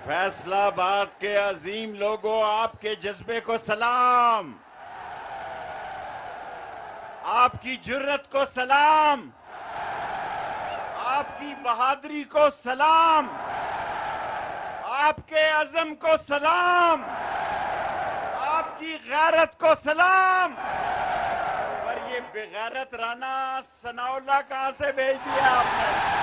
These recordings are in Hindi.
फैसलाबाद के अजीम लोगों, आपके जज्बे को सलाम, आपकी जुर्रत को सलाम, आपकी बहादुरी को सलाम, आपके अज़म को सलाम, आपकी गैरत को सलाम। पर ये बेगैरत राना सनाउल्लाह कहां से भेज दिया आपने?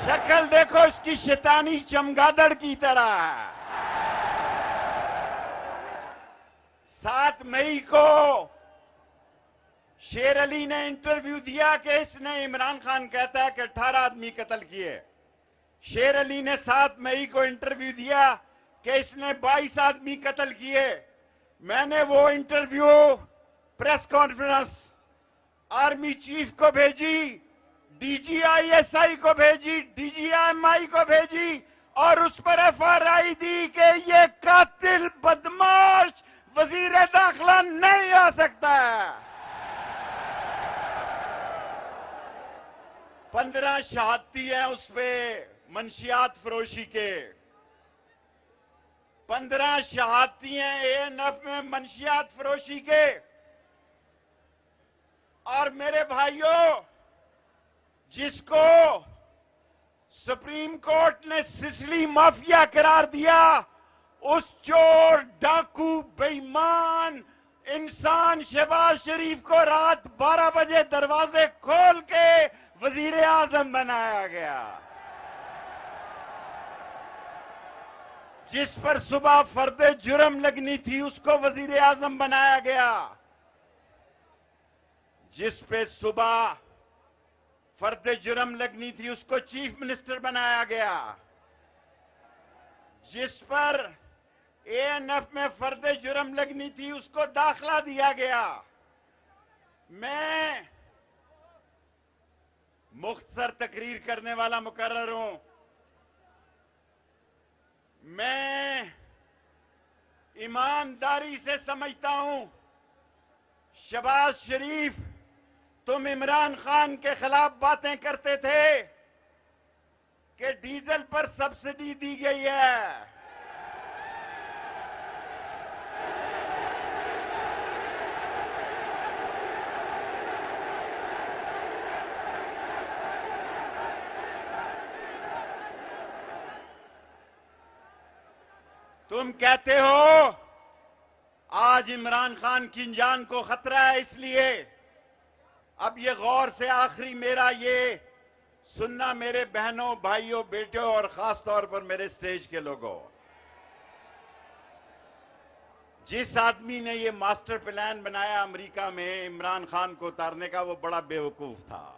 शक्ल देखो इसकी शैतानी चमगादड़ की तरह है। 7 मई को शेर अली ने इंटरव्यू दिया कि इसने, इमरान खान कहता है कि 18 आदमी कत्ल किए। शेर अली ने 7 मई को इंटरव्यू दिया कि इसने 22 आदमी कत्ल किए। मैंने वो interview press conference army chief को भेजी, डीजीआईएसआई को भेजी, डीजीएमआई को भेजी और उस पर एफआरआई दी कि ये कातिल बदमाश वजीर दाखिला नहीं आ सकता है। 15 शहादती हैं उस पे मंशियात फरोशी के, 15 शहादती हैं एएनएफ में मंशियात फरोशी के। और मेरे भाइयों, जिसको सुप्रीम कोर्ट ने सिसली माफिया करार दिया, उस चोर, डाकू, बेईमान इंसान शहबाज शरीफ को रात 12 बजे दरवाजे खोल के वजीर आजम बनाया गया। जिस पर सुबह फर्दे जुर्म लगनी थी उसको वजीर आजम बनाया गया। जिस पे सुबह फर्दे जुर्म लगनी थी उसको चीफ मिनिस्टर बनाया गया। जिस पर एएनएफ में फर्दे जुर्म लगनी थी उसको दाखिला दिया गया। मैं मुख्तसर तकरीर करने वाला मुकर्रर हूं। मैं ईमानदारी से समझता हूं, शहबाज शरीफ, तुम इमरान खान के खिलाफ बातें करते थे कि डीजल पर सब्सिडी दी गई है। तुम कहते हो आज इमरान खान की जान को खतरा है, इसलिए अब ये गौर से आखिरी मेरा ये सुनना, मेरे बहनों, भाइयों, बेटियों और खास तौर पर मेरे स्टेज के लोगों, जिस आदमी ने ये मास्टर प्लान बनाया अमेरिका में इमरान खान को उतारने का, वो बड़ा बेवकूफ था।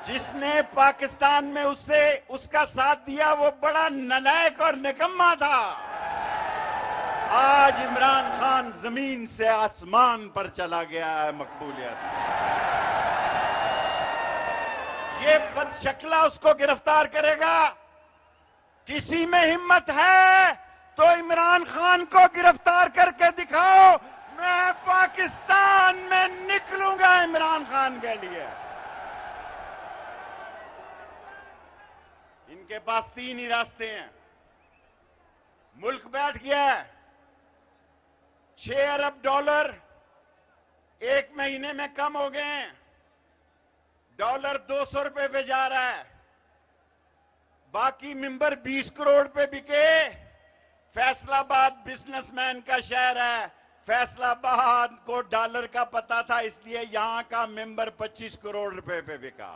जिसने पाकिस्तान में उसका साथ दिया वो बड़ा नालायक और निकम्मा था। आज इमरान खान जमीन से आसमान पर चला गया है मकबूलियत। ये बदशक्ला उसको गिरफ्तार करेगा। किसी में हिम्मत है तो इमरान खान को गिरफ्तार करके दिखाओ। मैं पाकिस्तान में निकलूंगा इमरान खान के लिए। इनके पास 3 ही रास्ते हैं। मुल्क बैठ गया है, 6 अरब डॉलर 1 महीने में कम हो गए हैं। डॉलर 200 रुपए पे जा रहा है। बाकी मिंबर 20 करोड़ पे बिके। फैसलाबाद बिजनेसमैन का शहर है। फैसलाबाद को डॉलर का पता था, इसलिए यहां का मेंबर 25 करोड़ रुपए पे बिका।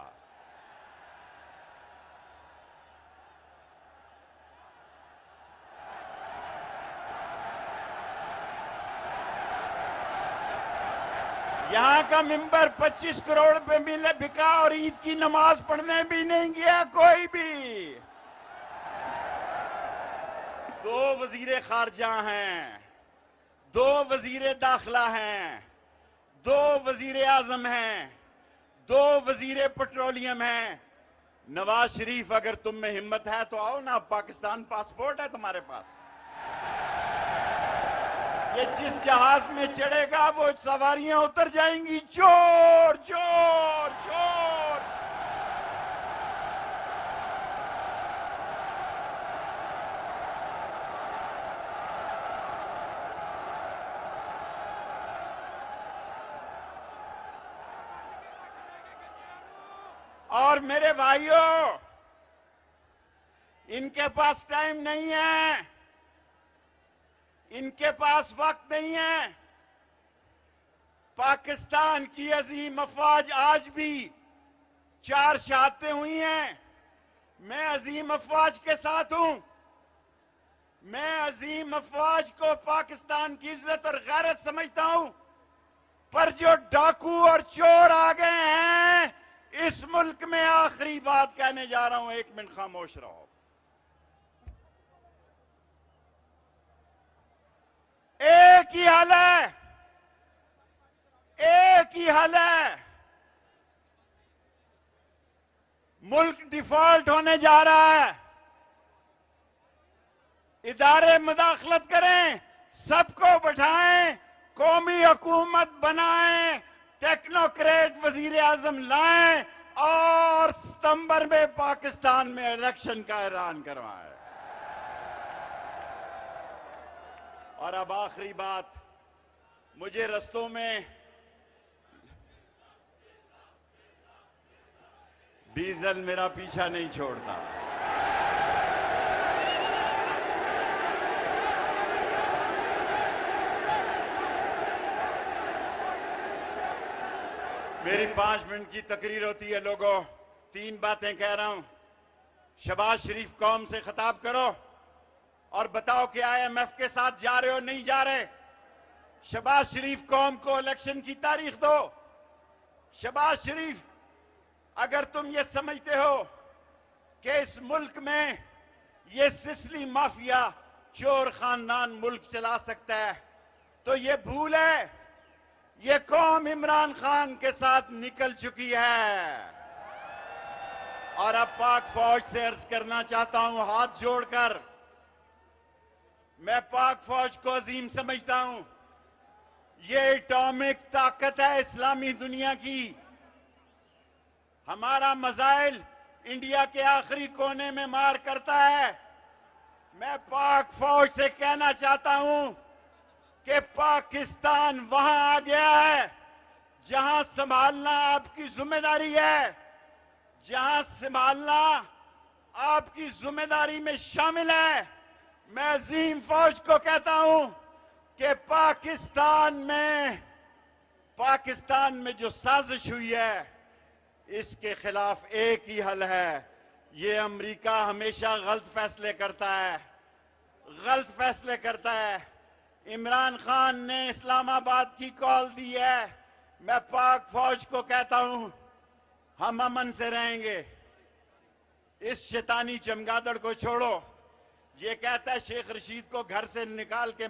यहां का मेंबर 25 करोड़ पे मिले बिका और ईद की नमाज पढ़ने भी नहीं गया कोई भी। 2 वजीरे खारजा हैं, 2 वजीरे दाखिला हैं, 2 वजीर आजम हैं, 2 वजीर पेट्रोलियम हैं। नवाज शरीफ, अगर तुम में हिम्मत है तो आओ ना, पाकिस्तान पासपोर्ट है तुम्हारे पास। ये जिस जहाज में चढ़ेगा वो सवारियां उतर जाएंगी। चोर चोर चोर। और मेरे भाइयों, इनके पास टाइम नहीं है, इनके पास वक्त नहीं है। पाकिस्तान की अजीम अफवाज आज भी 4 शहादतें हुई हैं। मैं अजीम अफवाज के साथ हूं। मैं अजीम अफवाज को पाकिस्तान की इज्जत और गैरत समझता हूं, पर जो डाकू और चोर आ गए हैं, इस मुल्क में आखिरी बात कहने जा रहा हूं, 1 मिनट खामोश रहो। एक ही हल है, एक ही हल है। मुल्क डिफॉल्ट होने जा रहा है। इदारे मुदाखलत करें, सबको बैठाएं, कौमी हुकूमत बनाएं, टेक्नोक्रेट वजीर आजम लाएं और सितंबर में पाकिस्तान में इलेक्शन का ऐलान करवाएं। और अब आखिरी बात, मुझे रस्तों में डीजल मेरा पीछा नहीं छोड़ता। मेरी 5 मिनट की तकरीर होती है लोगों, 3 बातें कह रहा हूं। शहबाज शरीफ कौम से खिताब करो और बताओ कि IMF के साथ जा रहे हो, नहीं जा रहे। शहबाज शरीफ कौम को इलेक्शन की तारीख दो। शहबाज शरीफ, अगर तुम ये समझते हो कि इस मुल्क में ये सिसली माफिया चोर खानदान मुल्क चला सकता है, तो ये भूल है। ये कौम इमरान खान के साथ निकल चुकी है। और अब पाक फौज से अर्ज करना चाहता हूं, हाथ जोड़कर, मैं पाक फौज को अजीम समझता हूं। ये एटॉमिक ताकत है इस्लामी दुनिया की। हमारा मजाइल इंडिया के आखिरी कोने में मार करता है। मैं पाक फौज से कहना चाहता हूं कि पाकिस्तान वहां आ गया है जहां संभालना आपकी जिम्मेदारी है, जहां संभालना आपकी जिम्मेदारी में शामिल है। मैं अजीम फौज को कहता हूं कि पाकिस्तान में जो साजिश हुई है, इसके खिलाफ एक ही हल है। ये अमेरिका हमेशा गलत फैसले करता है, गलत फैसले करता है। इमरान खान ने इस्लामाबाद की कॉल दी है। मैं पाक फौज को कहता हूं, हम अमन से रहेंगे। इस शैतानी चमगादड़ को छोड़ो। ये कहता है शेख रशीद को घर से निकाल के